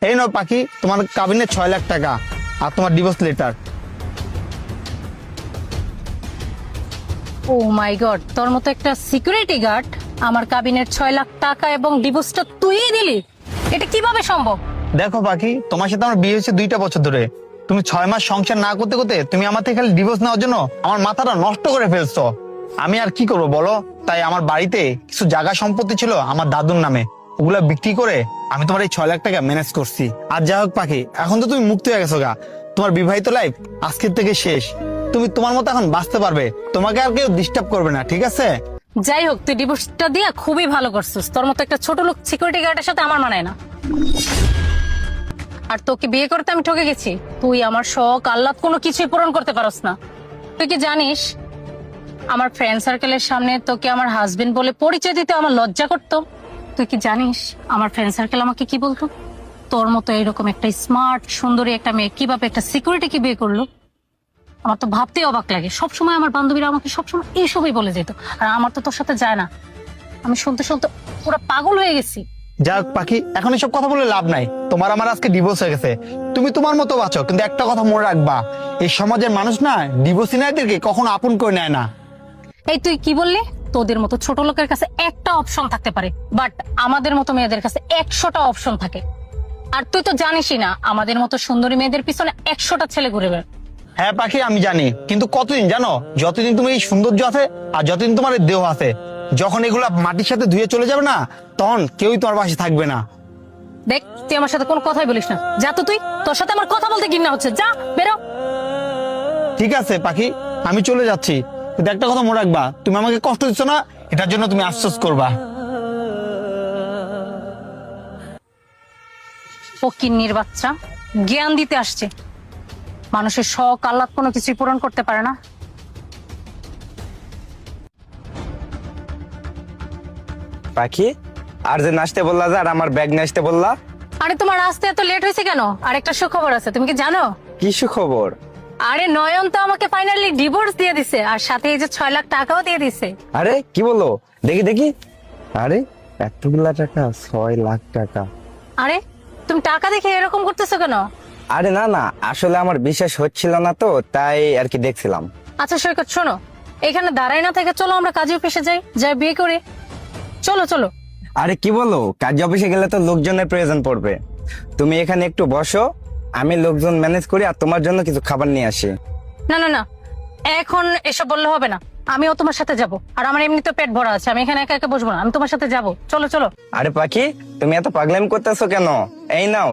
এই নাও পাখি, তোমার কাবিনে 6 লাখ টাকা আর তোমার ডিভোর্স লেটার। ও মাই গড, তোর মতো একটা সিকিউরিটি গার্ড আমার কাবিনের 6 লাখ টাকা এবং ডিভোর্সটা তুইই দিলি? এটা কিভাবে সম্ভব? দেখো পাখি, তোমার সাথে আমার বিয়ে হয়েছে 2টা বছর ধরে। তুমি 6 মাস সংসার না করতে করতে তুমি আমার থেকে খালি ডিভোর্স নেওয়ার জন্য আমার মাথাটা নষ্ট করে ফেলছো। আমি আর কি করবো বলো? তাই আমার বাড়িতে কিছু জায়গা সম্পত্তি ছিল আমার দাদুর নামে, ওগুলা বিক্রি করে আমি তোমার এই 6 লাখ টাকা ম্যানেজ করছি। আর যাই হোক পাখি, এখন তো তুমি মুক্ত হয়ে গেছো গা, তোমার বিবাহিত লাইফ আজকের থেকে শেষ। তুমি তোমার মতো এখন বাঁচতে পারবে, তোমাকে আর কেউ ডিস্টার্ব করবে না, ঠিক আছে? যাই হোক, তুই ডিভোর্সটা দিয়ে খুবই ভালো করছিস। তোর মতো একটা ছোট লোক সিকিউরিটি গার্ডের সাথে আমার মানায় না। আর তোকে বিয়ে করতে আমি ঠকে গেছি। তুই আমার শখ আহ্লাদ কোনো কিছুই পূরণ করতে পারস না। তুই কি জানিস, আমার ফ্রেন্ড সার্কেলের সামনে তোকে আমার হাজবেন্ড বলে পরিচয় দিতে আমার লজ্জা করতো। তুই কি জানিস আমার ফ্রেন্ড সার্কেল আমাকে কি বলতো? তোর মতো এরকম একটা স্মার্ট সুন্দরী একটা মেয়ে কিভাবে একটা সিকিউরিটিকে বিয়ে করলো? আমার তো ভাবতেই অবাক লাগে। সবসময় আমার বান্ধবীরা আমাকে সবসময় এইসবই বলে যেত, আর আমার তো তোর সাথে যায় না। আমি শুনতে শুনতে পুরো পাগল হয়ে গেছি। যাক পাখি, এখন এসব কথা বলে লাভ নাই। তোমার আমার আজকে ডিভোর্স হয়ে গেছে, তুমি তোমার মতো বাঁচো। কিন্তু একটা কথা মনে রাখবা, এই সমাজের মানুষ না ডিভোর্সি নারীদেরকে কখনো আপন করে নেয় না। এই তুই কি বললি? তোদের মতো ছোট লোকের কাছে একটা অপশন থাকতে পারে, বাট আমাদের মতো মেয়েদের কাছে 100টা অপশন থাকে। আর তুই তো জানিসই না, আমাদের মতো সুন্দরী মেয়েদের পিছনে 100টা ছেলে ঘুরে বেড়ায়। হ্যাঁ পাখি, আমি জানি, কিন্তু কতদিন জানো? যতদিন তুমি এই সৌন্দর্য আছে আর যতদিন তোমার এই দেহ আছে, যখন এগুলা মাটির সাথে ধুয়ে চলে যাবে না, তখন কেউই তোমার পাশে থাকবে না। দেখ, তুই আমার সাথে কোনো কথাই বলিস না। যা তো তুই, তোর সাথে আমার কথা বলতে ঘৃণা হচ্ছে। যা, বেরো। ঠিক আছে পাখি, আমি চলে যাচ্ছি, কিন্তু একটা কথা মনে রাখবা, তুমি আমাকে কষ্ট দিচ্ছ না, এটার জন্য তুমি আফসোস করবা। ও কিন্নির বাচ্চা, জ্ঞান দিতে আসছে। মানুষের শখ আহ্লাদ কোনো কিছুই পূরণ করতে পারে না। পাখি, আর যে নাচতে বললা যে, আর আমার ব্যাগ নাচতে বললা। আরে তোমার আসতে এত লেট হয়েছে কেন? আর একটা সুখবর আছে, তুমি কি জানো? কি সুখবর? আরে নয়ন তো আমাকে ফাইনালি ডিভোর্স দিয়ে দিছে, আর সাথে এই যে 6 লাখ টাকাও দিয়ে দিছে। আরে কি বলো, দেখি দেখি। আরে এতগুলা টাকা, 6 লাখ টাকা। আরে তুমি টাকা দেখে এরকম করতেছো কেন? আরে না না, আসলে আমার বিশ্বাস হচ্ছিল না তো, তাই আর কি দেখছিলাম। আচ্ছা সৈকত, শোনো, এখানে দাঁড়াই না থেকে চলো আমরা কাজে অফিসে যাই, যাই বিয়ে করি। চলো চলো। আরে কি বলো, কাজ অফিসে গেলে তো লোকজনের প্রয়োজন পড়বে। তুমি এখানে একটু বসো, আমি লোকজন ম্যানেজ করি আর তোমার জন্য কিছু খাবার নিয়ে আসি। না না না, এখন এসব বললে হবে না। আমিও তোমার সাথে যাব, আর আমার এমনি তো পেট ভরা আছে, আমি এখানে একা একা বসবো না, আমি তোমার সাথে যাব। চলো চলো। আরে পাখি, তুমি এত পাগলামি করতেছো কেন? এই নাও